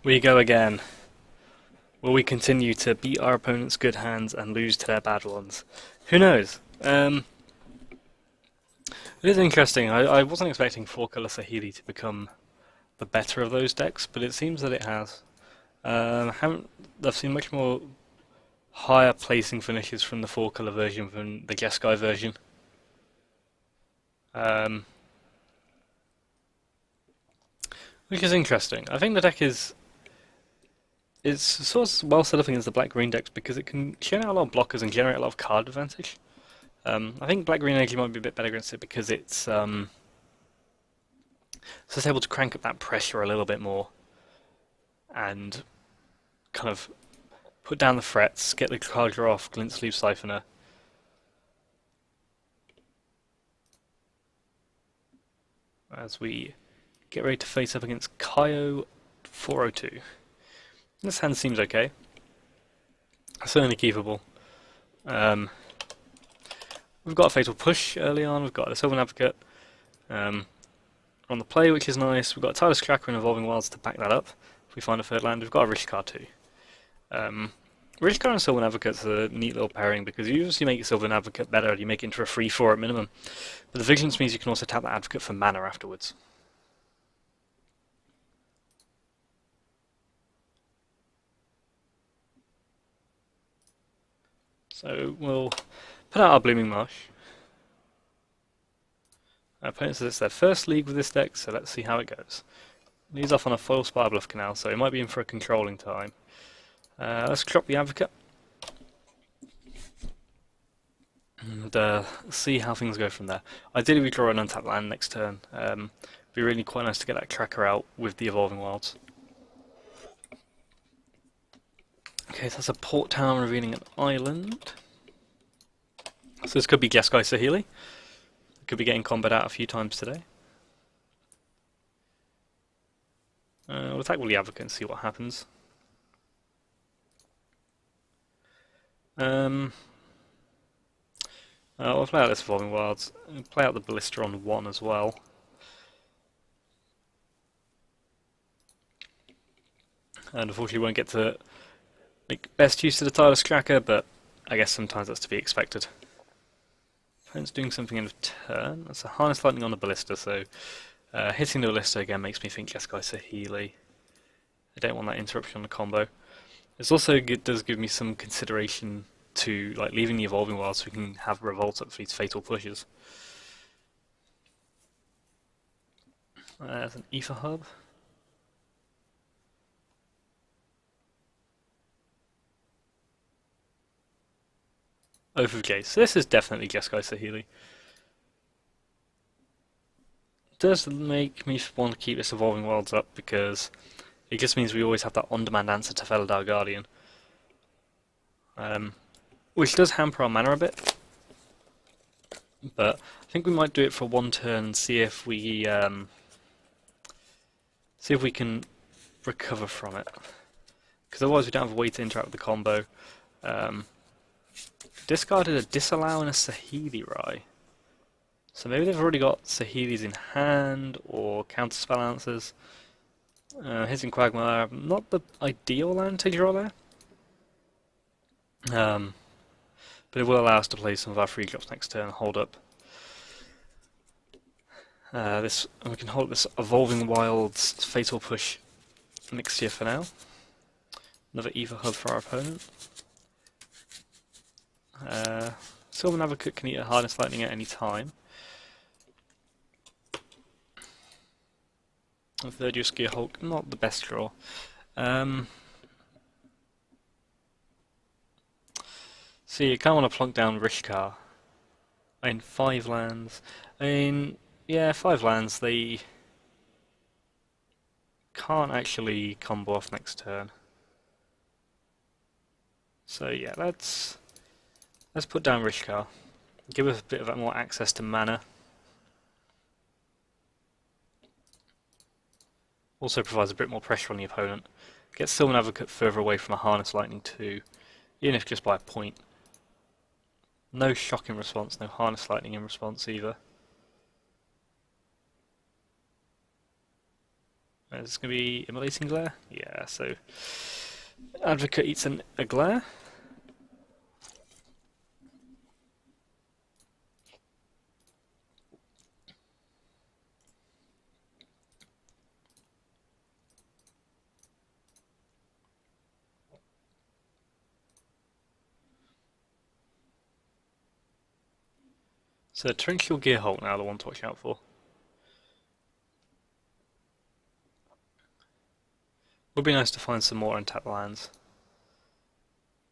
We go again. Will we continue to beat our opponent's good hands and lose to their bad ones? Who knows? It is interesting. I wasn't expecting 4-color Saheeli to become the better of those decks, but it seems that it has. Haven't I've seen much more higher placing finishes from the 4-color version than the Jeskai version. Um, which is interesting. I think the deck is sort of well set up against the black-green decks because it can churn out a lot of blockers and generate a lot of card advantage. I think black-green energy might be a bit better against it because it's just able to crank up that pressure a little bit more and kind of put down the frets, get the card draw off Glint Sleeve Siphoner. As we get ready to face up against Kaio 402. This hand seems okay. Certainly keepable. We've got a Fatal Push early on, we've got a Sylvan Advocate on the play, which is nice. We've got a Tireless Tracker and Evolving Wilds to back that up if we find a third land. We've got a Rishkar too. Rishkar and Sylvan Advocate's a neat little pairing because you usually make Sylvan Advocate better, you make it into a 3-4 at minimum. But the Vigilance means you can also tap that Advocate for mana afterwards. So we'll put out our Blooming Marsh. Our opponent says it's their first league with this deck, so let's see how it goes. Leads off on a foil Spirebluff Canal, so it might be in for a controlling time. Let's drop the Advocate. And see how things go from there. Ideally we draw an untapped land next turn. It'd be really quite nice to get that tracker out with the Evolving Wilds. Okay, so that's a port town revealing an island. So this could be Jeskai Saheeli. Could be getting combat out a few times today. We'll attack with the Advocate and see what happens. We'll play out this Evolving Wilds. Play out the Ballista on 1 as well. And unfortunately won't get to make best use of the Tireless Tracker, but I guess sometimes that's to be expected. Opponent's doing something in return. That's a Harness Lightning on the Ballista, so hitting the Ballista again makes me think Jeskai Saheeli. I don't want that interruption on the combo. It also does give me some consideration to like leaving the Evolving Wild so we can have Revolt up for these Fatal Pushes. There's an Ether Hub. Oath of Jace. So this is definitely Jeskai Saheeli. Does make me want to keep this Evolving Wilds up because it just means we always have that on-demand answer to Felidar Guardian. Which does hamper our mana a bit. But I think we might do it for one turn and see if we can recover from it. Because otherwise we don't have a way to interact with the combo. Discarded a Disallow and a Saheeli Rai. So maybe they've already got Saheelis in hand or counterspell answers. Hitting Quagmire, not the ideal land to draw there. But it will allow us to play some of our free drops next turn and hold up. We can hold this Evolving Wilds Fatal Push mixture for now. Another Ether Hub for our opponent. Sylvan Advocate can eat a Harness Lightning at any time. A third Jeskai Hulk, not the best draw. So you kind of want to plunk down Rishkar. I mean, 5 lands. I mean, yeah, 5 lands, they can't actually combo off next turn. So yeah, let's put down Rishkar. Give us a bit of more access to mana. Also provides a bit more pressure on the opponent. Gets Sylvan Advocate further away from a Harness Lightning too, even if just by a point. No shock in response, no Harness Lightning in response either. Is this going to be immolating glare? Yeah, so Advocate eats a glare. So Torrential Gearhulk now the one to watch out for. Would be nice to find some more untapped lands.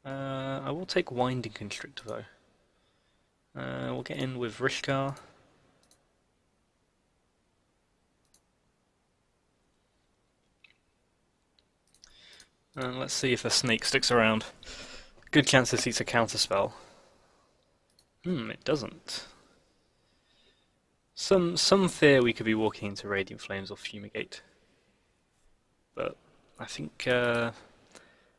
I will take Winding Constrictor though. We'll get in with Rishkar. And let's see if the snake sticks around. Good chance this eats a counterspell. It doesn't. Some fear we could be walking into Radiant Flames or Fumigate. But I think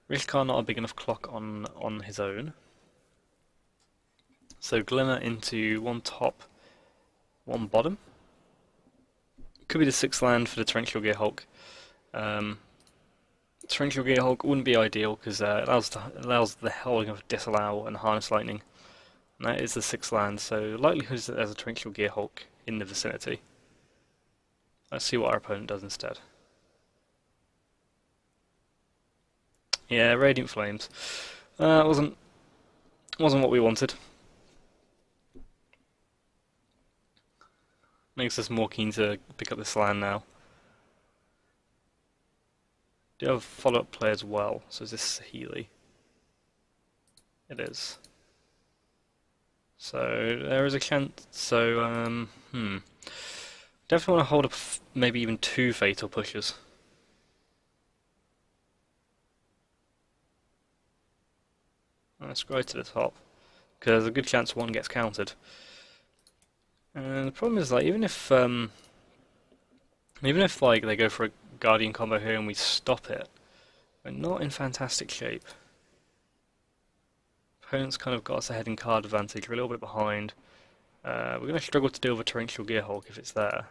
Rishkar not a big enough clock on his own. So Glimmer into one top, one bottom. Could be the 6th land for the Torrential Gearhulk. Torrential Gearhulk wouldn't be ideal because it allows the holding of Disallow and Harness Lightning. And that is the 6th land, so likelihood is that there's a Torrential Gearhulk in the vicinity. Let's see what our opponent does instead. Yeah, Radiant Flames. Wasn't what we wanted. Makes us more keen to pick up this land now. Do you have a follow-up play as well? So is this Saheeli? It is. So there is a chance. So definitely want to hold up maybe even 2 fatal pushes. Let's go to the top because there's a good chance one gets countered. And the problem is, like, even if like they go for a Guardian combo here and we stop it, we're not in fantastic shape. Opponent's kind of got us ahead in card advantage. We're a little bit behind. We're going to struggle to deal with a Torrential Gearhulk if it's there.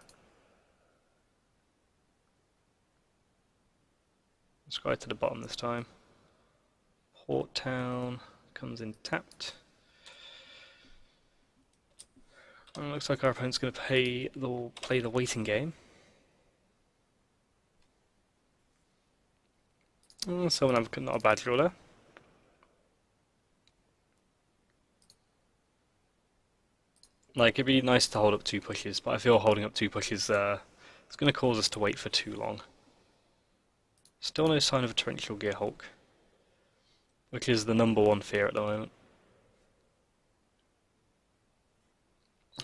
Let's go to the bottom this time. Port Town comes in tapped. And it looks like our opponent's going to play the waiting game. So not a bad draw there. Like, it'd be nice to hold up 2 pushes, but I feel holding up 2 pushes it's going to cause us to wait for too long. Still no sign of a Torrential Gearhulk, which is the #1 fear at the moment.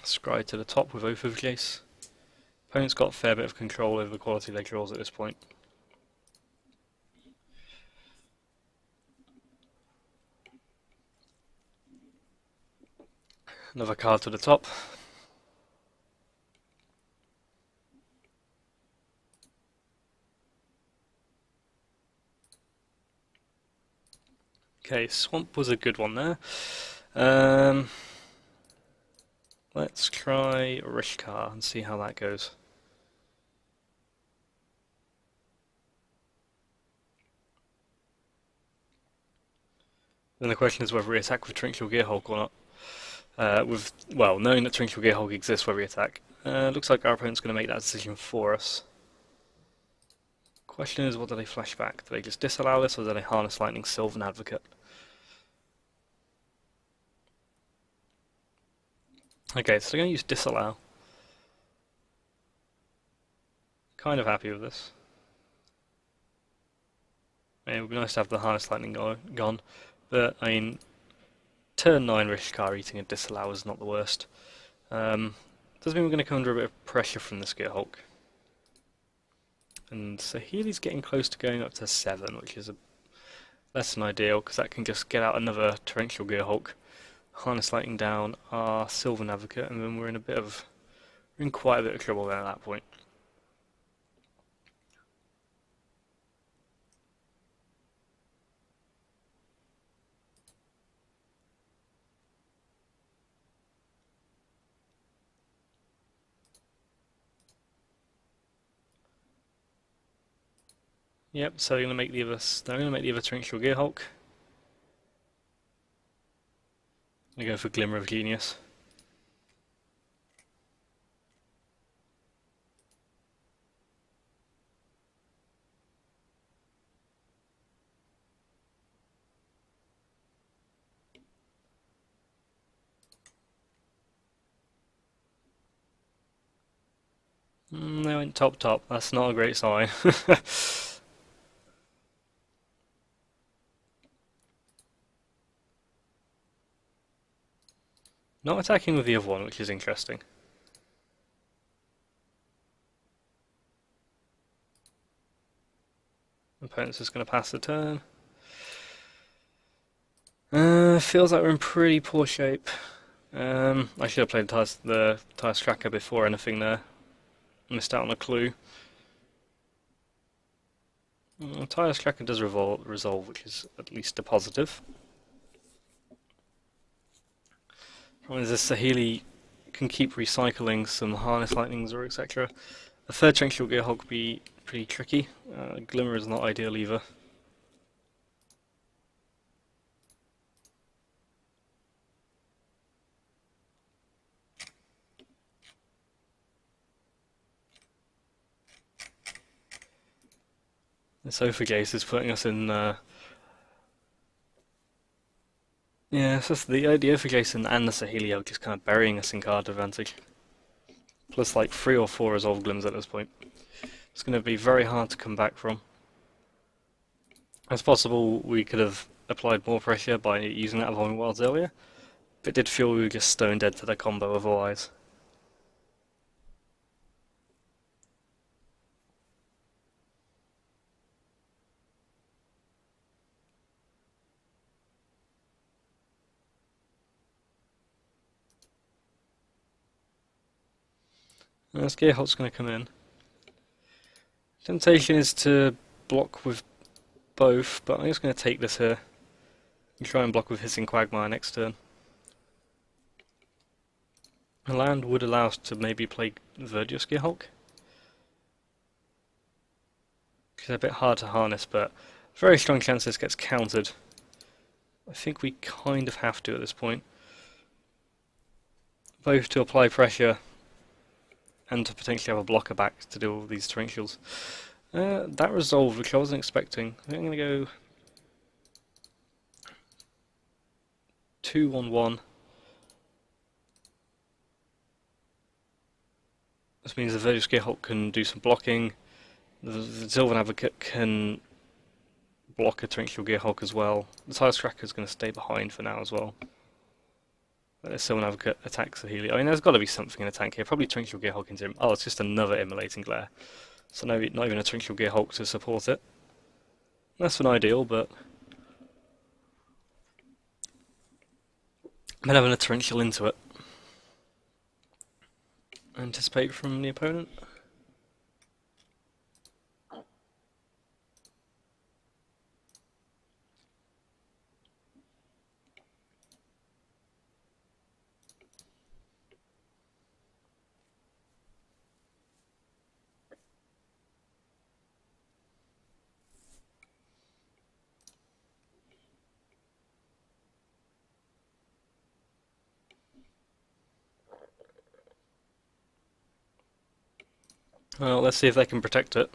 Scry to the top with Oath of Jace. Opponent's got a fair bit of control over the quality of their draws at this point. Another card to the top. Okay, Swamp was a good one there. Let's try Rishkar and see how that goes. Then the question is whether we attack with Torrential Gearhulk or not. Knowing that Torrential Gearhulk exists where we attack. Looks like our opponent's going to make that decision for us. Question is, what do they flash back? Do they just disallow this, or do they Harness Lightning Sylvan Advocate? Okay, so they're going to use Disallow. Kind of happy with this. It would be nice to have the Harness Lightning gone, but I mean, turn 9 Rishkar eating a Disallow is not the worst. Does mean we're going to come under a bit of pressure from this Gearhulk. And Saheeli's getting close to going up to 7, which is less than ideal, because that can just get out another Torrential Gearhulk, Harness Lightning down our Sylvan Advocate, and then we're in quite a bit of trouble there at that point. Yep, so they're going to make the other. They're going to make the other Torrential Gearhulk. They go for Glimmer of Genius. They went top top. That's not a great sign. Not attacking with the other one, which is interesting. Opponent's just going to pass the turn. Feels like we're in pretty poor shape. I should have played the Tires Tracker before anything there. Missed out on a clue. Tires Tracker does resolve, which is at least a positive. Problem is this Saheeli can keep recycling some Harness Lightnings or etc. A third Torrential Gearhulk would be pretty tricky. Glimmer is not ideal either. The Sofa Gaze is putting us in. Yeah, it's just the idea for Jason and the Saheeli are just kind of burying us in card advantage. Plus like 3 or 4 Resolve Glims at this point. It's going to be very hard to come back from. It's possible we could have applied more pressure by using that Evolving Wilds earlier, but it did feel we were just stone dead to the combo otherwise. This Gearhulk's going to come in. Temptation is to block with both, but I'm just going to take this here and try and block with Hissing Quagmire next turn. A land would allow us to maybe play Verdios Gearhulk. It's a bit hard to harness, but very strong chance this gets countered. I think we kind of have to at this point. Both to apply pressure and to potentially have a blocker back to deal with these torrentials. That resolved, which I wasn't expecting. I think I'm going to go 2-1-1. This means the Verdios Gearhulk can do some blocking. The Sylvan Advocate can block a Torrential Gearhulk as well. The Tires Tracker is going to stay behind for now as well. Sylvan Advocate attacks Saheeli. I mean, there's got to be something in a tank here. Probably Torrential Gearhulk into him. Oh, it's just another Immolating Glare. So no, not even a Torrential Gearhulk to support it. Less than ideal, but I'm having a Torrential into it. Anticipate from the opponent. Well, let's see if they can protect it.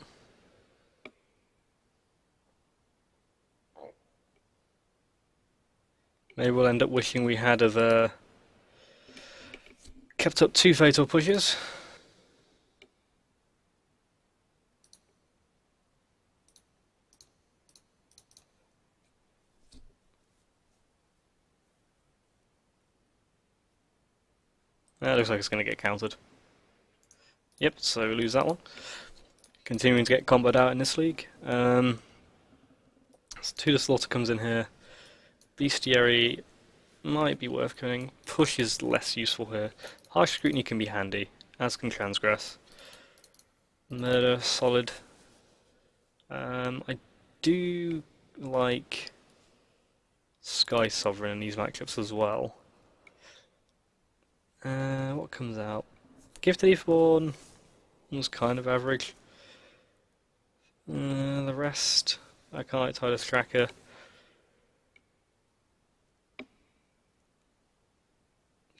Maybe we'll end up wishing we had have kept up 2 Fatal Pushes. That looks like it's going to get countered. Yep, so we lose that one. Continuing to get comboed out in this league. So 2 to Slaughter comes in here. Bestiary might be worth coming. Push is less useful here. Harsh Scrutiny can be handy, as can Transgress. Murder, solid. I do like Sky Sovereign in these matchups as well. What comes out? Gifted Earthborn was kind of average. The rest, I can't like Tireless Tracker.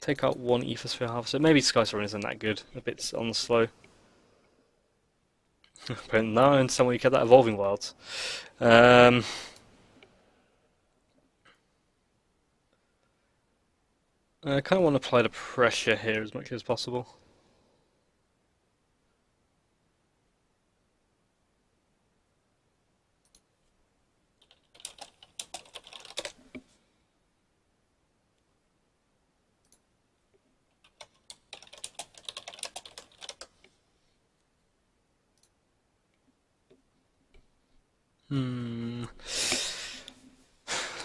Take out one Ethersphere Harvester. Maybe Jeskai Saheeli isn't that good. A bit on the slow. But now I understand why you get that Evolving Wilds. I kind of want to apply the pressure here as much as possible.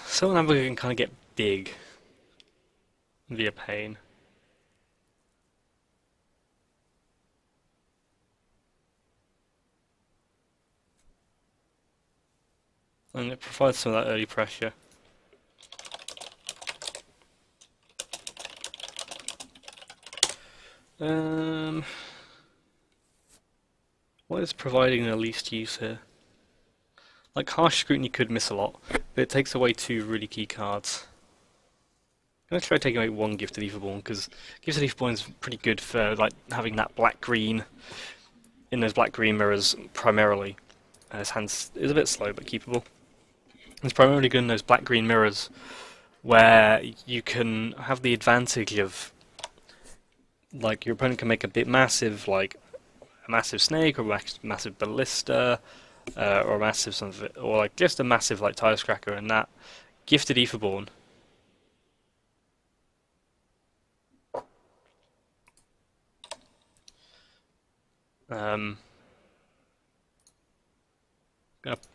Someone Hamburger can kind of get big via pain. And it provides some of that early pressure. What is providing the least use here? Like, Harsh Scrutiny could miss a lot, but it takes away two really key cards. I'm gonna try taking away one Gifted Etherborn, because Gifted Etherborn is pretty good for like having that black-green in those black-green mirrors primarily. His hands is a bit slow but keepable. It's primarily good in those black-green mirrors where you can have the advantage of, like, your opponent can make a bit massive, like a massive snake or a massive ballista, or a massive something, or like just a massive like Tireless Tracker, and that Gifted Etherborn gonna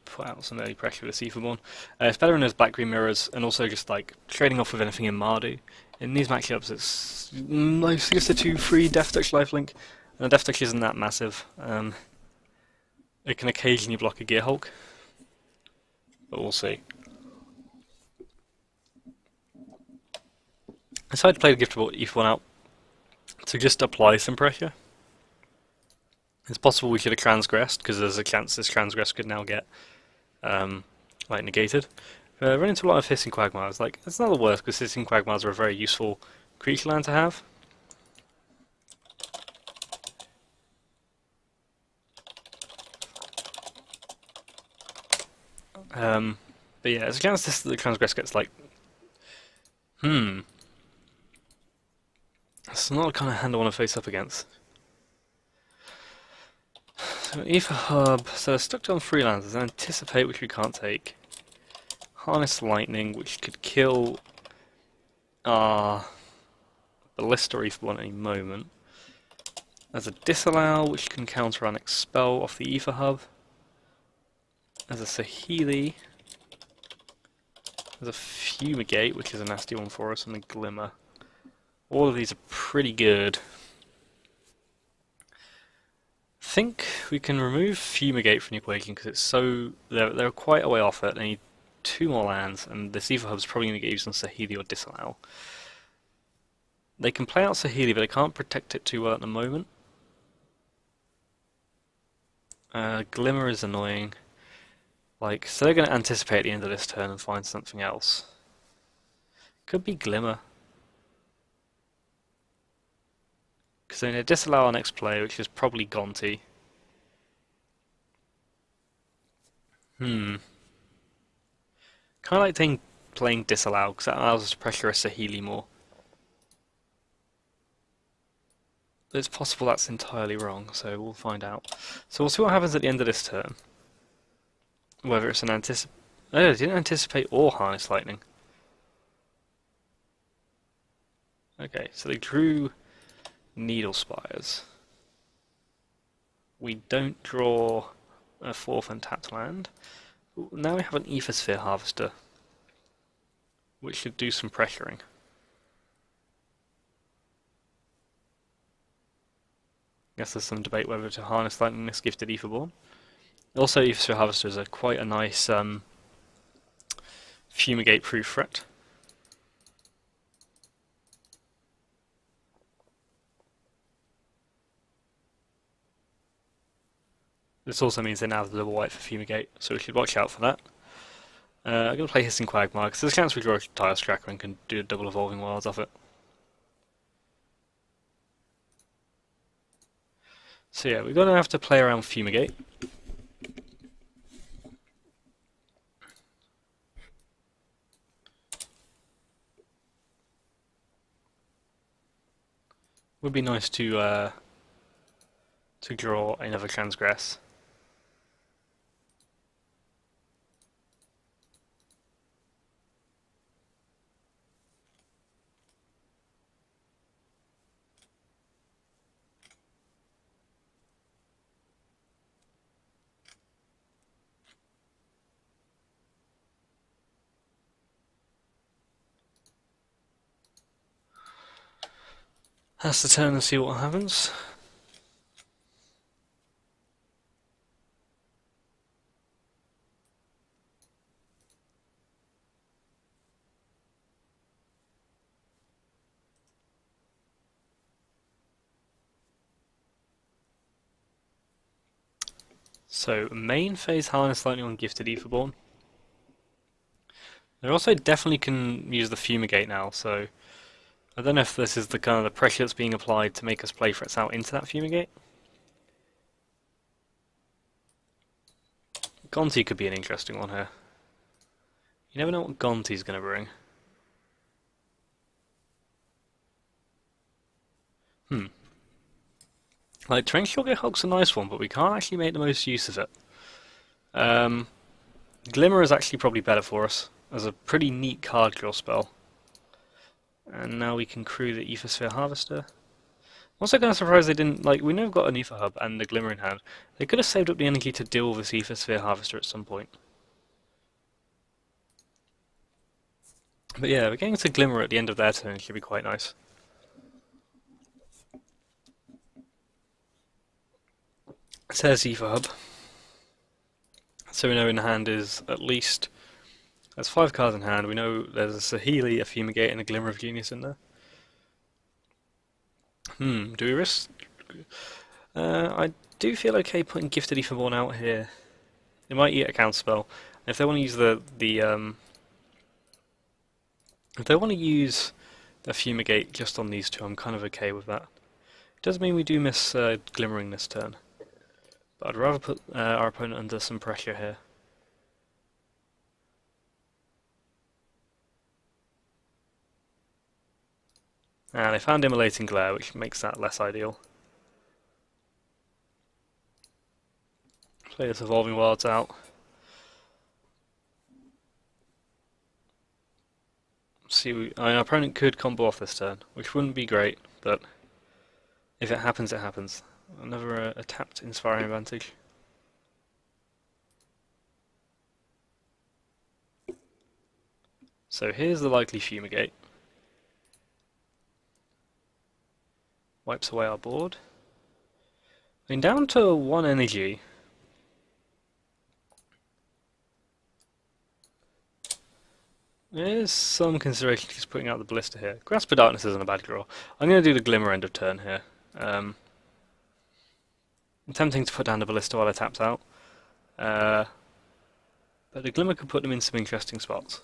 put out some early pressure with this Etherborn. It's better in those black-green mirrors, and also just like trading off with anything in Mardu. In these matchups, it's mostly just a 2-3 Death Touch lifelink, and the Death Touch isn't that massive. It can occasionally block a Gear Hulk, but we'll see. I decided to play the Giftable Etherborn out to just apply some pressure. It's possible we should have transgressed, because there's a chance this transgress could now get like negated. Run into a lot of Hissing Quagmires. Like, it's not the worst, because Hissing Quagmires are a very useful creature land to have. But yeah, there's a chance the transgress gets like, it's not the kind of hand I want to face up against. So Ether Hub, so stuck on freelancers, Anticipate, which we can't take. Harness Lightning, which could kill our Ballista or Ether at any moment. There's a Disallow, which can counter our next spell off the Ether Hub. There's a Saheeli. There's a Fumigate, which is a nasty one for us, and a Glimmer. All of these are pretty good. I think we can remove Fumigate from the equation because it's so they're quite a way off it. They need 2 more lands, and this Ether Hub's probably going to get used on Saheeli or Disallow. They can play out Saheeli, but they can't protect it too well at the moment. Glimmer is annoying. Like, so they're going to anticipate at the end of this turn and find something else. Could be Glimmer. Because they're going to disallow our next play, which is probably Gonti. Kind of like playing Disallow, because that allows us to pressure a Saheeli more. It's possible that's entirely wrong, so we'll find out. So we'll see what happens at the end of this turn. Whether it's an anticipate... Oh, they didn't anticipate or Harness Lightning. Okay, so they drew Needle Spires. We don't draw a 4th untapped land. Now we have an Ethersphere Harvester, which should do some pressuring. Guess there's some debate whether to Harness Lightning this Gifted Etherborn. Also, Ethersphere Harvester is quite a nice Fumigate-proof threat. This also means they now have the double white for Fumigate, so we should watch out for that. I'm going to play Hissing Quagmire, because there's a chance we draw a Tireless Tracker and can do double Evolving Wilds off it. So yeah, we're going to have to play around Fumigate. Would be nice to draw another Transgress. That's the turn and see what happens. So, main phase Harness Lightning on Gifted Aetherborn. They also definitely can use the Fumigate now, so I don't know if this is the kind of the pressure that's being applied to make us play threats out into that Fumigate. Gonti could be an interesting one here. You never know what Gonti's going to bring. Like, Torrential Hog's a nice one, but we can't actually make the most use of it. Glimmer is actually probably better for us, as a pretty neat card draw spell. And now we can crew the Aethersphere Harvester. I'm also kind of surprised they didn't, like, we know we've got an Aether Hub and the Glimmer in hand. They could have saved up the energy to deal with this Aethersphere Harvester at some point. But yeah, we're getting to Glimmer at the end of their turn, should be quite nice. Says Aether Hub. So we know in hand is at least... There's 5 cards in hand. We know there's a Saheeli, a Fumigate, and a Glimmer of Genius in there. Do we risk... I do feel okay putting Gifted Aetherborn out here. They might eat a counterspell. If they want to use if they want to use the Fumigate just on these two, I'm kind of okay with that. It does mean we do miss Glimmering this turn. But I'd rather put our opponent under some pressure here. And they found Immolating Glare, which makes that less ideal. Play this Evolving Wilds out. See, our opponent could combo off this turn, which wouldn't be great, but if it happens, it happens. Another a tapped Inspiring Advantage. So here's the likely Fumigate. Wipes away our board. I mean, down to 1 energy. There's some consideration just putting out the Ballista here. Grasp of Darkness isn't a bad draw. I'm going to do the Glimmer end of turn here. I'm tempting to put down the Ballista while I tapped out. But the Glimmer could put them in some interesting spots.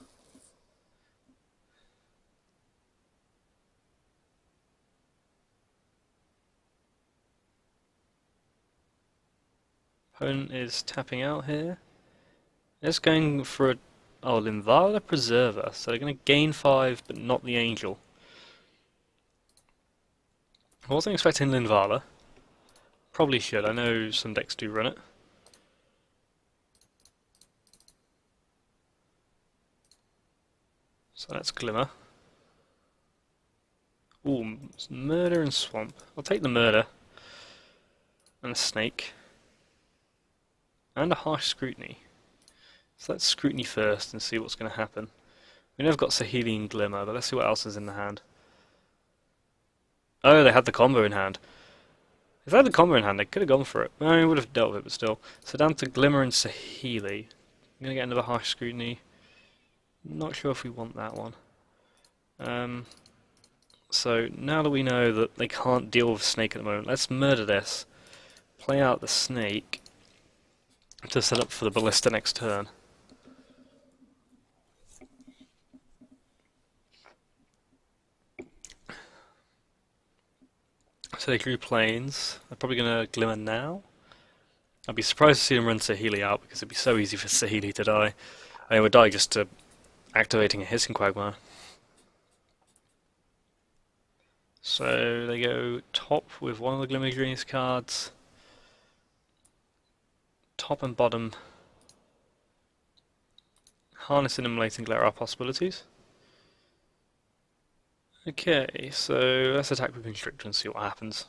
Opponent is tapping out here. It's going for a... Oh, Linvala Preserver. So they're going to gain 5, but not the Angel. I wasn't expecting Linvala. Probably should. I know some decks do run it. So that's Glimmer. Ooh, Murder and Swamp. I'll take the Murder. And a Snake. And a Harsh Scrutiny. So let's Scrutiny first and see what's going to happen. We know we've got Saheeli and Glimmer, but let's see what else is in the hand. Oh, they had the combo in hand. If they had the combo in hand, they could have gone for it. I mean, we would have dealt with it, but still. So down to Glimmer and Saheeli. I'm going to get another Harsh Scrutiny. Not sure if we want that one. So now that we know that they can't deal with Snake at the moment, let's murder this. Play out the Snake. to set up for the ballista next turn. So they drew planes. They're probably going to Glimmer now. I'd be surprised to see them run Saheeli out because it'd be so easy for Saheeli to die. I would die just to activating a Hissing Quagmire. So they go top with one of the Glimmer Genius cards. Top and bottom. Harness and Immolating Glare are possibilities. Okay, so let's attack with Constrictor and see what happens.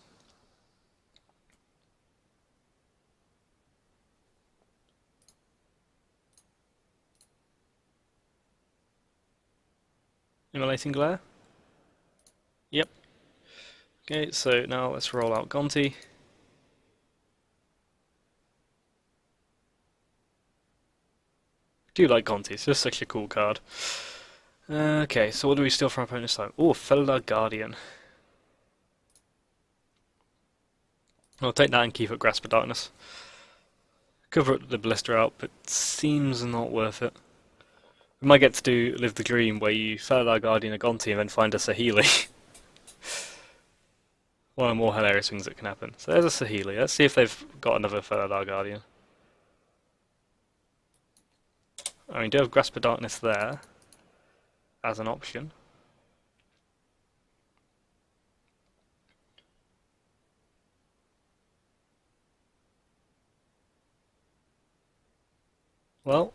Immolating Glare? Yep. Okay, so now let's roll out Gonti. I do like Gonti, it's just such a cool card. Okay, so what do we steal from our opponent's time? Oh, Felidar Guardian. I'll take that and keep it Grasp of Darkness. Cover the Ballista out, but seems not worth it. We might get to do Live the Dream, where you Felidar Guardian a Gonti and then find a Saheeli. One of the more hilarious things that can happen. So there's a Saheeli. Let's see if they've got another Felidar Guardian. I mean, do have Grasp of Darkness there as an option. Well,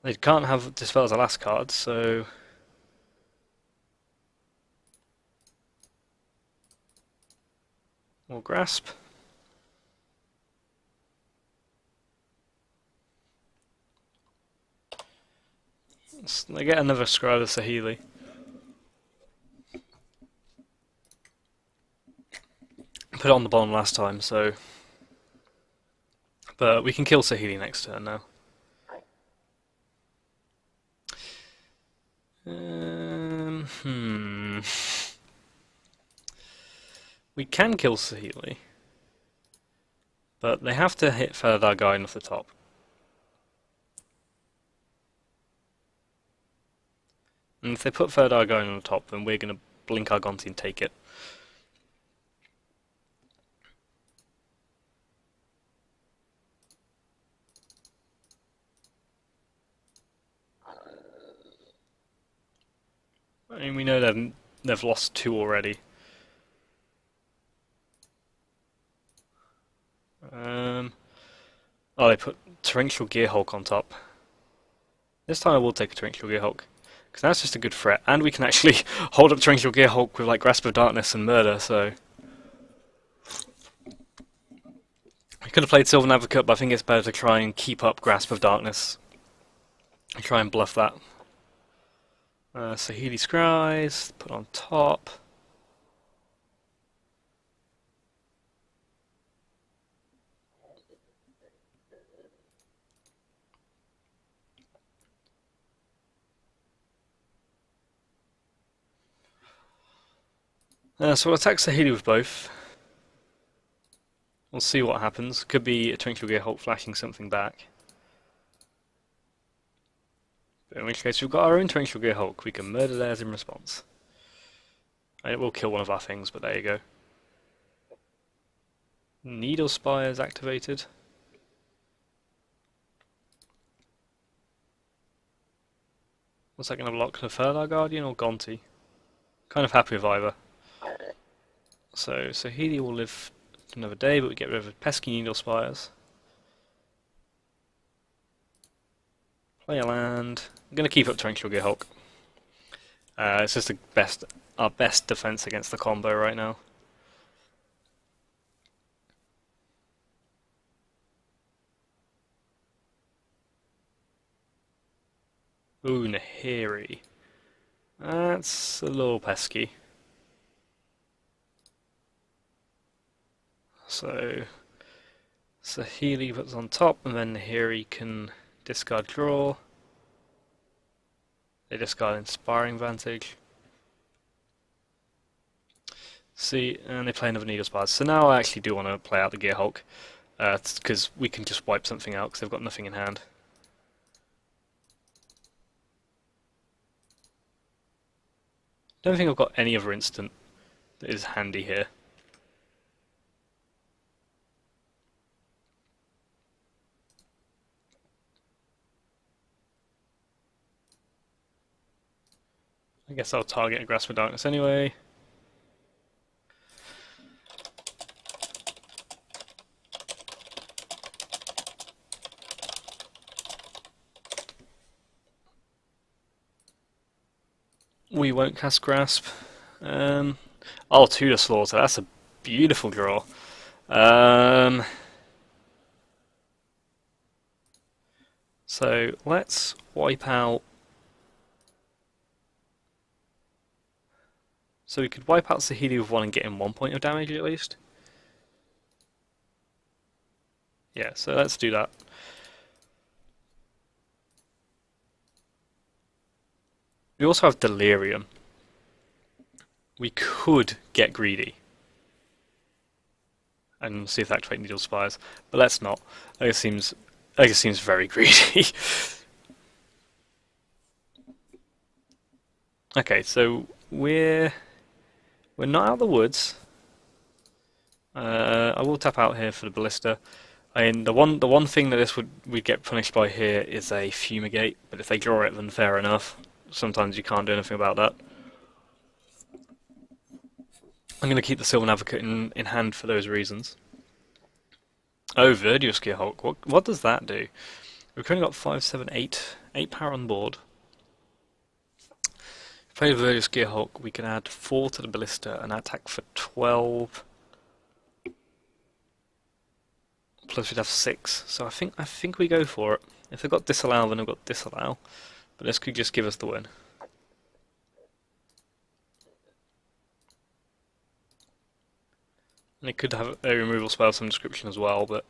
they can't have Dispel as a last card, so we'll Grasp. They get another Scribe of Saheeli. Put it on the bottom last time, so... But we can kill Saheeli next turn now. We can kill Saheeli, but they have to hit Felidar Guardian off the top. And if they put Felidar Guardian on the top, then we're going to blink our Gonti and take it. I mean, we know they've lost 2 already. Oh, they put Torrential Gearhulk on top. This time I will take a Torrential Gearhulk, because that's just a good threat, and we can actually hold up Torrential Gearhulk with like Grasp of Darkness and Murder, so... We could have played Sylvan Advocate, but I think it's better to try and keep up Grasp of Darkness. And try and bluff that. Saheeli Scries, put on top. So we'll attack Saheeli with both. We'll see what happens. Could be a Torrential Gearhulk flashing something back. But in which case we've got our own Torrential Gearhulk. We can murder theirs in response. And it will kill one of our things, but there you go. Needle Spire is activated. What's that going to block? The Felidar Guardian or Gonti? Kind of happy with either. So Saheeli will live another day, but we get rid of the pesky Needle Spires. Play a land. I'm going to keep up Torrential Gearhulk. It's just our best defense against the combo right now. Ooh, Nahiri. That's a little pesky. So Saheeli puts on top, and then Nahiri can discard draw. They discard Inspiring Vantage. See, and they play another Needle Spires. So now I actually do want to play out the Gearhulk. because we can just wipe something out because they've got nothing in hand. Don't think I've got any other instant that is handy here. I guess I'll target a Grasp of Darkness anyway. We won't cast Grasp. Oh, Tudor Slaughter, that's a beautiful draw. So let's wipe out. So we could wipe out Saheeli with 1 and get him 1 point of damage at least. Yeah, so let's do that. We also have Delirium. We could get greedy and see if they activate Needle Spires, but let's not. It seems very greedy. Okay, so we're not out of the woods. I will tap out here for the Ballista. I mean, the one thing that we'd get punished by here is a Fumigate, but if they draw it, then fair enough. Sometimes you can't do anything about that. I'm going to keep the Sylvan Advocate in hand for those reasons. Oh, Verduous Gearhulk. What does that do? We've currently got 5, 7, 8 power on board. If we play Verduous Gearhulk, we can add 4 to the Ballista and attack for 12. Plus we'd have 6. So I think we go for it. If they've got Disallow, then I've got Disallow. But this could just give us the win. And it could have a removal spell of some description as well, but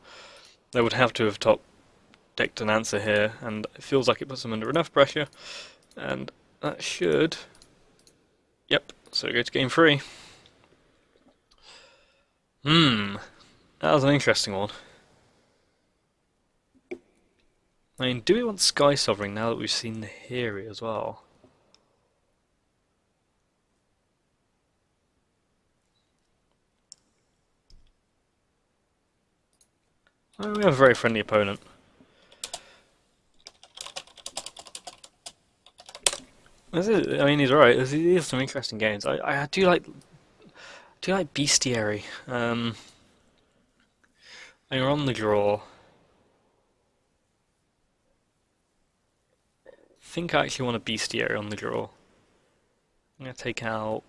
they would have to have top decked an answer here, and it feels like it puts them under enough pressure, and that should... Yep, so go to game 3. That was an interesting one. I mean, do we want Sky Sovereign now that we've seen the Hiri as well? Oh, we have a very friendly opponent. I mean, he's alright. These are some interesting games. I do like Bestiary. And we're on the draw. I think I actually want a Bestiary on the draw. I'm going to take out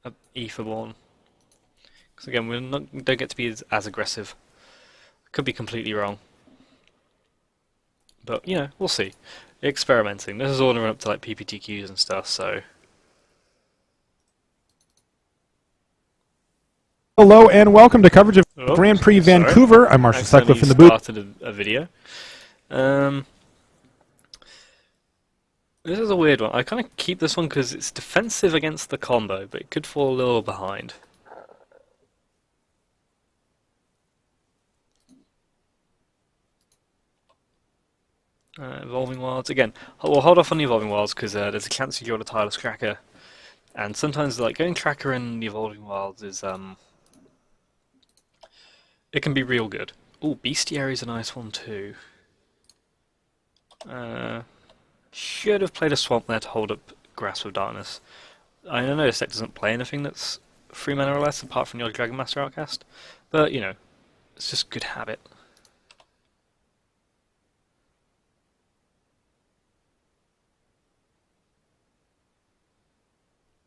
a Aetherborn. Because again, don't get to be as aggressive. Could be completely wrong. But, you know, we'll see. Experimenting. This is all run up to like PPTQs and stuff, so... Hello and welcome to coverage of Grand Prix Vancouver. I'm Marshall Sutcliffe in the booth. Started a video. This is a weird one. I kind of keep this one because it's defensive against the combo, but it could fall a little behind. Evolving Wilds. Again, we'll hold off on the Evolving Wilds because there's a chance you draw the Tireless Cracker. And sometimes like going Tracker in the Evolving Wilds is... it can be real good. Ooh, Bestiary is a nice one too. Should have played a Swamp there to hold up Grasp of Darkness. I know this deck doesn't play anything that's 3 mana or less apart from your Dragon Master Outcast. But, you know, it's just good habit.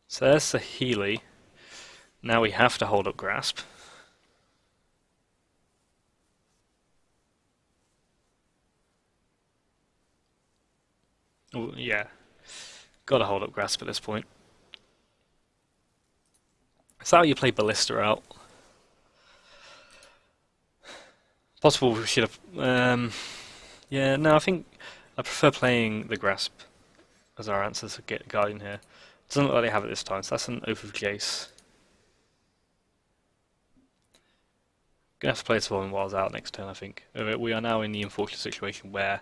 So there's Saheeli. Now we have to hold up Grasp. Oh, yeah. Gotta hold up Grasp at this point. Is that how you play Ballista out? Possible we should have... yeah, no, I think I prefer playing the Grasp as our answer to get Guardian here. Doesn't look like they have it this time, so that's an Oath of Jace. Gonna have to play Swarming Wilds out next turn, I think. We are now in the unfortunate situation where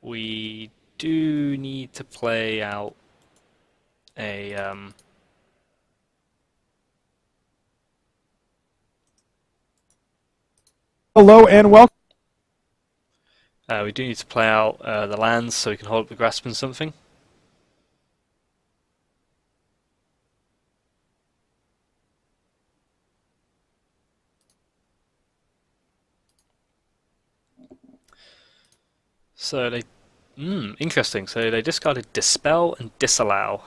we do need to play out a Hello and welcome. we do need to play out the lands so we can hold up the grasp and something. So they, interesting. So they discarded Dispel and Disallow.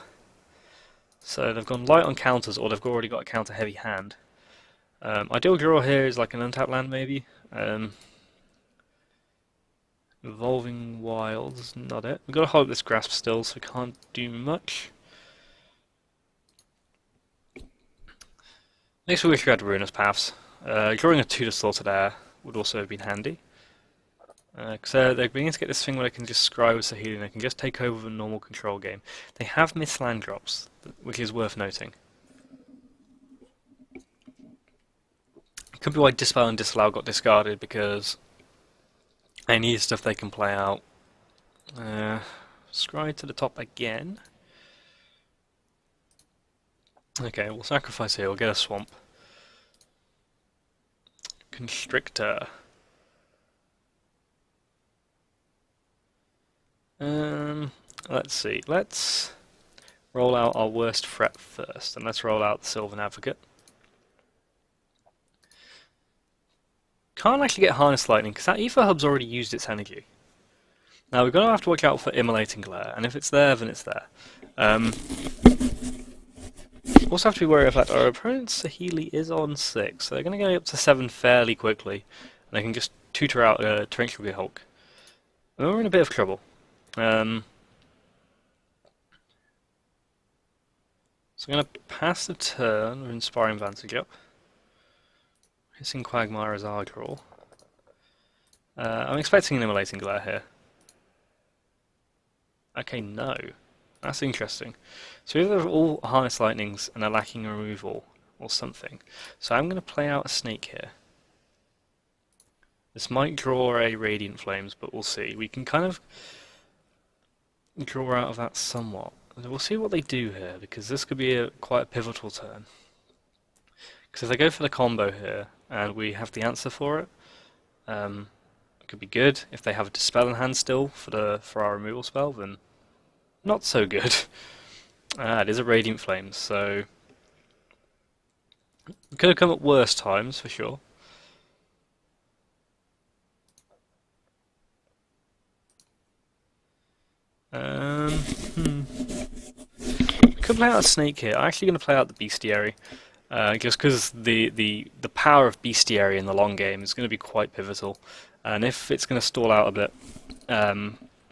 So they've gone light on counters, or they've already got a counter heavy hand. Ideal draw here is like an untapped land, maybe. Evolving Wilds, not it. We've got to hold this grasp still, so we can't do much. Next we wish we had Ruinous Paths. Drawing a 2 to Slaughtered Air would also have been handy. Because they're beginning to get this thing where they can just scry with Saheeli and they can just take over a normal control game. They have missed land drops, which is worth noting. Could be why Dispel and Disallow got discarded, because they need stuff they can play out. Scry to the top again. Okay, we'll sacrifice here, we'll get a swamp. Constrictor. Let's see, let's roll out our worst threat first, and let's roll out the Sylvan Advocate. Can't actually get Harness Lightning, because that Ether Hub's already used its energy. Now we're going to have to watch out for Immolating Glare, and if it's there, then it's there. Also have to be wary of that our opponent Saheeli is on 6, so they're going to go up to 7 fairly quickly, and they can just tutor out Torrential Hulk. And we're in a bit of trouble. So I'm going to pass the turn with Inspiring Vantage up. Hissing Quagmire as Aggro. I'm expecting an Immolating Glare here. Okay, no. That's interesting. So either they're all Harness Lightnings and are lacking removal or something. So I'm going to play out a Snake here. This might draw a Radiant Flames, but we'll see. We can kind of draw out of that somewhat. We'll see what they do here, because this could be quite a pivotal turn. Because if they go for the combo here, and we have the answer for it, it could be good. If they have a Dispel in hand still for our removal spell, then not so good. It is a Radiant Flames, so it could have come at worse times for sure. Could play out a Snake here. I'm actually going to play out the Bestiary. Just because the power of Bestiary in the long game is going to be quite pivotal. And if it's going to stall out a bit,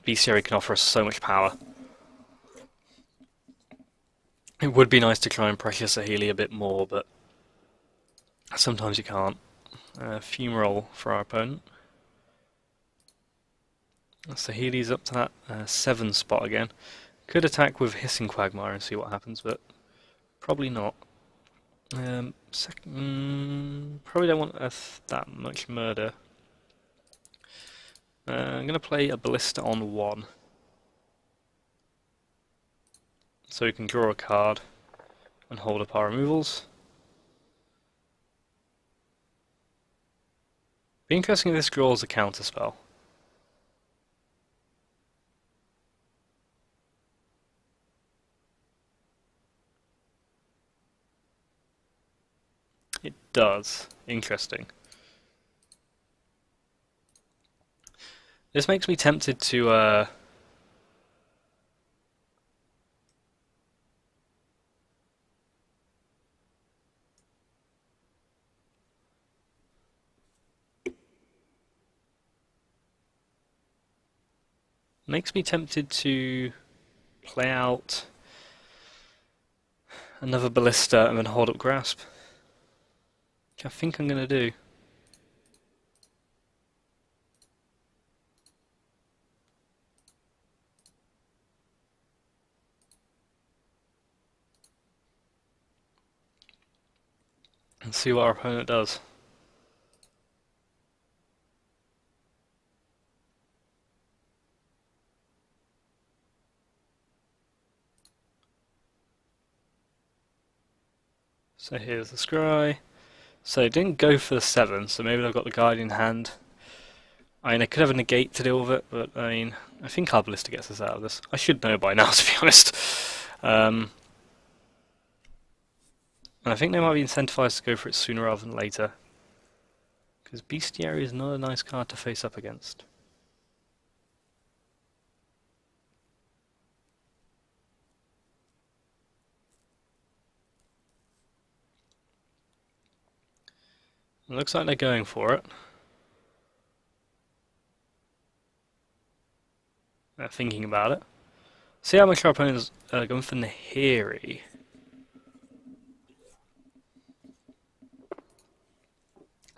Bestiary can offer us so much power. It would be nice to try and pressure Saheeli a bit more, but sometimes you can't. Fumarole for our opponent. Saheeli's up to that 7 spot again. Could attack with Hissing Quagmire and see what happens, but probably not. Probably don't want that much murder. I'm going to play a Ballista on 1. So we can draw a card and hold up our removals. Be interesting if this draws a counter spell. It does. Interesting. This makes me tempted to play out another Ballista and then hold up Grasp. Which I think I'm going to do. And see what our opponent does. So here's the scry. So it didn't go for the 7, so maybe they've got the Guardian hand. I mean, I could have a negate to deal with it, but I mean, I think our Ballista gets us out of this. I should know by now, to be honest. And I think they might be incentivized to go for it sooner rather than later. Because Bestiary is not a nice card to face up against. It looks like they're going for it. They're thinking about it. See how much our opponents are going for Nahiri.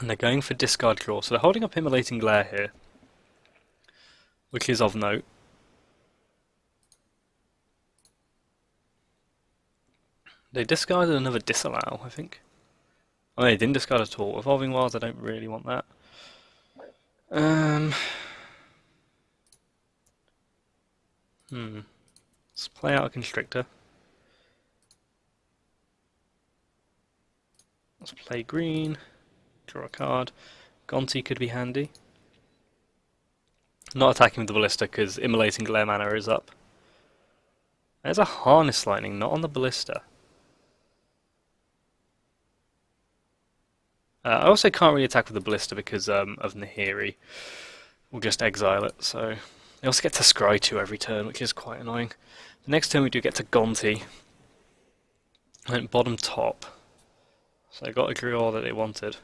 And they're going for discard draw, so they're holding up Immolating Glare here, which is of note. They discarded another Disallow, I think. Oh, they didn't discard at all. Evolving Wilds, I don't really want that. Let's play out a Constrictor. Let's play green. Draw a card. Gonti could be handy. Not attacking with the Ballista because Immolating Glare mana is up. There's a Harness Lightning, not on the Ballista. I also can't really attack with the Ballista because of Nahiri. We'll just exile it, so... They also get to Scry 2 every turn, which is quite annoying. The next turn we do get to Gonti. And bottom top. So they got a Grior that they wanted.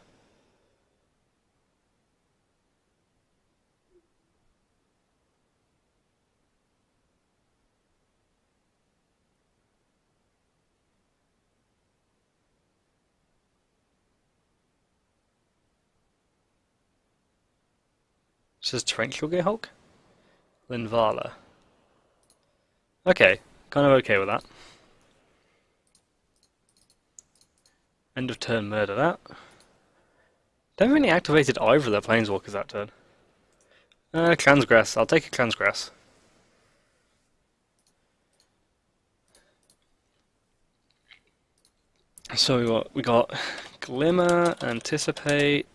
This is Torrential Gearhulk? Linvala. Okay, kind of okay with that. End of turn, murder that. Don't really activated either of their Planeswalkers that turn. Transgress, I'll take a Transgress. So we got Glimmer, Anticipate,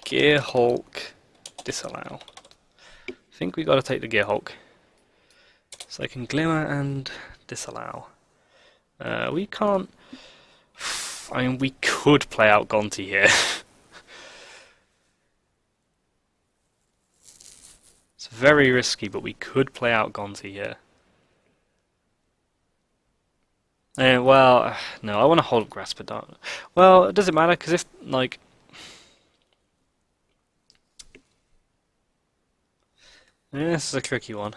Gearhulk, Disallow. I think we got to take the Gearhulk. So I can Glimmer and Disallow. We can't... I mean, we could play out Gonti here. It's very risky, but we could play out Gonti here. Well, no, I want to hold Graspadon. Well, does it matter? Because if, like... Yeah, this is a tricky one.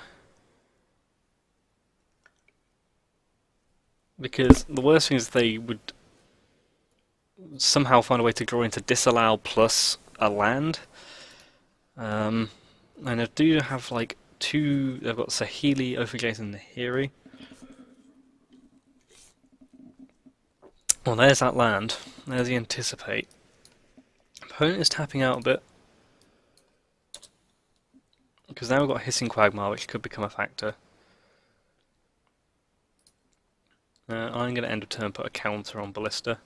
Because the worst thing is they would somehow find a way to draw into Disallow plus a land. And they do have like two, they've got Saheeli, Ophigates and Nahiri. Well, there's that land. There's the Anticipate. Opponent is tapping out a bit. Because now we've got Hissing Quagmire, which could become a factor. I'm going to end of turn put a counter on Ballista.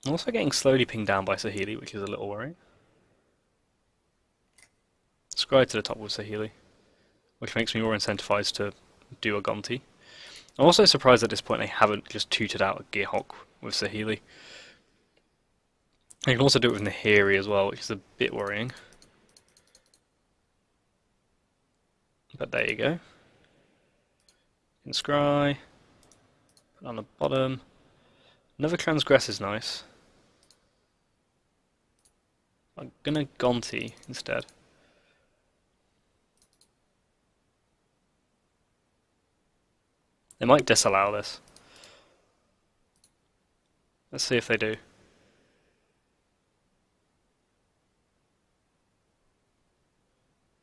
I'm also getting slowly pinged down by Saheeli, which is a little worrying. Scry to the top with Saheeli, which makes me more incentivized to do a Gonti. I'm also surprised at this point they haven't just tutored out a Gearhulk with Saheeli. You can also do it with Nahiri as well, which is a bit worrying. But there you go. You can scry. Put on the bottom. Another Transgress is nice. I'm gonna Gonti instead. They might disallow this. Let's see if they do.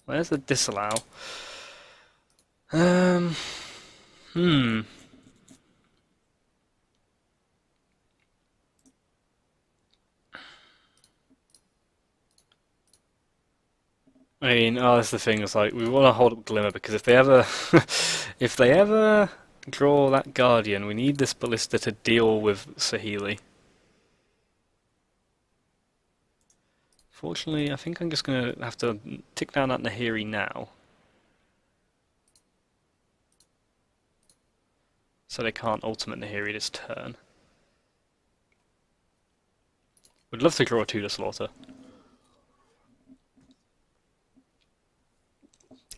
Where's the disallow? I mean, oh, that's the thing. It's like we want to hold up Glimmer because if they ever, if they ever draw that Guardian. We need this Ballista to deal with Saheeli. Fortunately, I think I'm just going to have to tick down that Nahiri now. So they can't ultimate Nahiri this turn. Would love to draw a 2 to slaughter.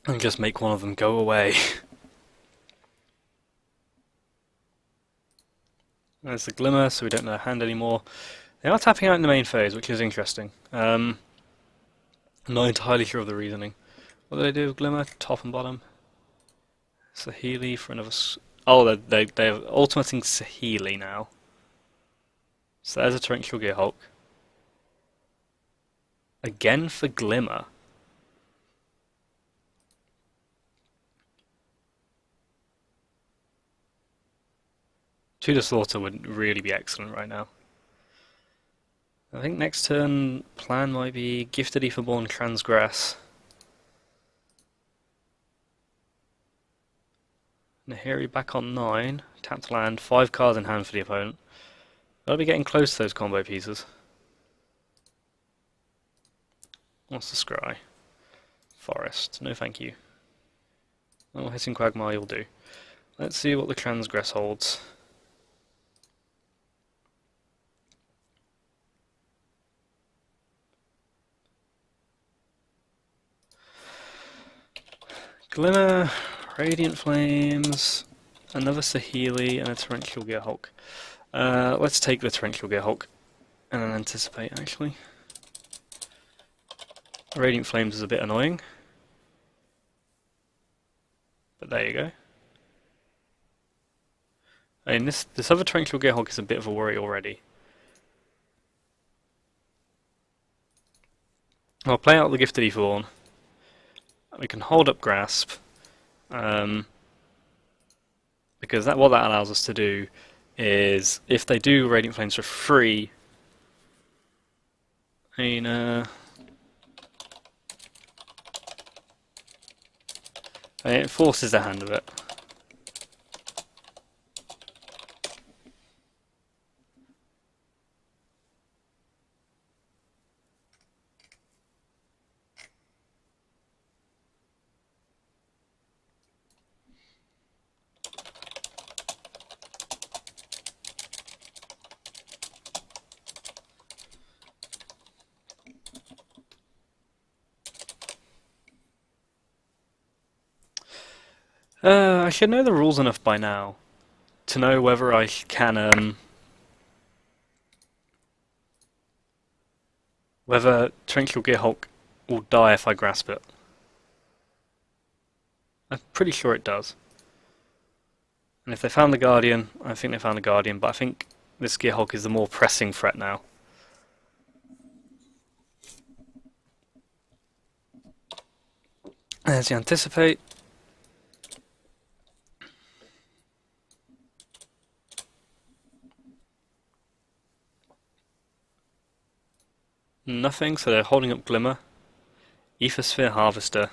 And just make one of them go away. There's the Glimmer, so we don't know their hand anymore. They are tapping out in the main phase, which is interesting. I'm not entirely sure of the reasoning. What do they do with Glimmer? Top and bottom. Saheeli for another... Oh, they're ultimating Saheeli now. So there's a Torrential Gearhulk. Again for Glimmer. Two to slaughter would really be excellent right now. I think next turn plan might be Gifted Etherborn Transgress. Nahiri back on 9. Tapped land, 5 cards in hand for the opponent. I'll be getting close to those combo pieces. What's the scry? Forest. No thank you. Oh, Hissing Quagmire will do. Let's see what the Transgress holds. Glimmer, Radiant Flames, another Saheeli, and a Torrential Gearhulk. Let's take the Torrential Gearhulk and then anticipate, actually. Radiant Flames is a bit annoying. But there you go. I mean, this other Torrential Gearhulk is a bit of a worry already. I'll play out the Gifted Etherborn. We can hold up Grasp. Because what that allows us to do is, if they do Radiant Flames for free, I mean, it forces the hand of it. I should know the rules enough by now to know whether I can, whether Torrential Gearhulk will die if I grasp it. I'm pretty sure it does. And if they found the Guardian, I think they found the Guardian, but I think this Gearhulk is the more pressing threat now. As you anticipate. Nothing, so they're holding up Glimmer. Ethersphere Harvester.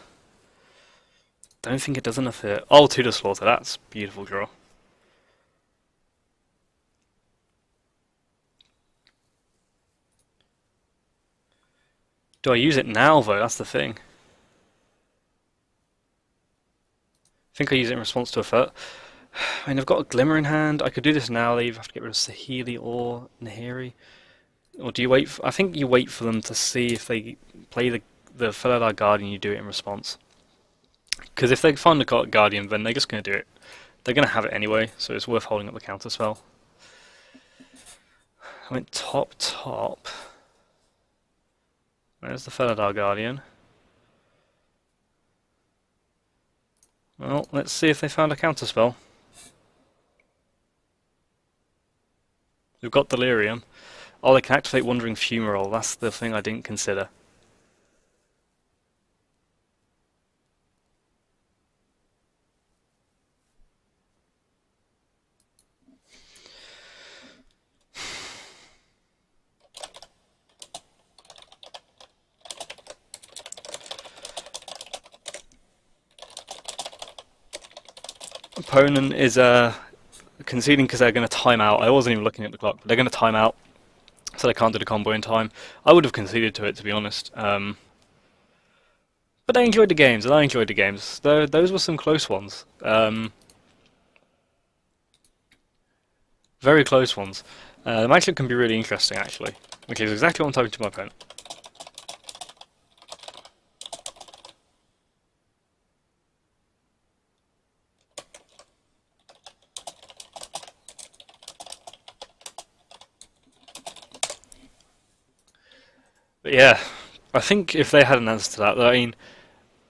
Don't think it does enough here. Oh, 2 to slaughter, that's a beautiful draw. Do I use it now though? That's the thing. I think I use it in response to a threat. I mean, I've got a Glimmer in hand. I could do this now, leave. I have to get rid of Saheeli or Nahiri. Or do you wait? I think you wait for them to see if they play the Felidar Guardian, you do it in response. Because if they find the Guardian, then they're just going to do it. They're going to have it anyway, so it's worth holding up the counter spell. I went top. There's the Felidar Guardian. Well, let's see if they found a counter spell. We've got Delirium. Oh, they can activate Wandering Fumarole. That's the thing I didn't consider. Opponent is conceding because they're going to time out. I wasn't even looking at the clock, but they're going to time out, so they can't do the combo in time. I would have conceded to it, to be honest. But I enjoyed the games, and I enjoyed the games. Those were some close ones. Very close ones. The matchup can be really interesting, actually, which is exactly what I'm talking to my opponent. But yeah, I think if they had an answer to that, I mean,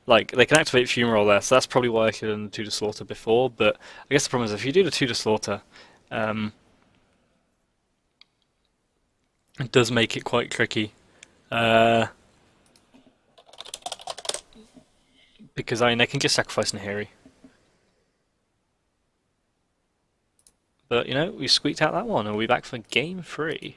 like, they can activate Fumarole there, so that's probably why I should have done the 2 to Slaughter before, but I guess the problem is if you do the 2 to Slaughter, it does make it quite tricky. Because, I mean, they can just sacrifice Nahiri. But, you know, we squeaked out that one, and we'll be back for game 3.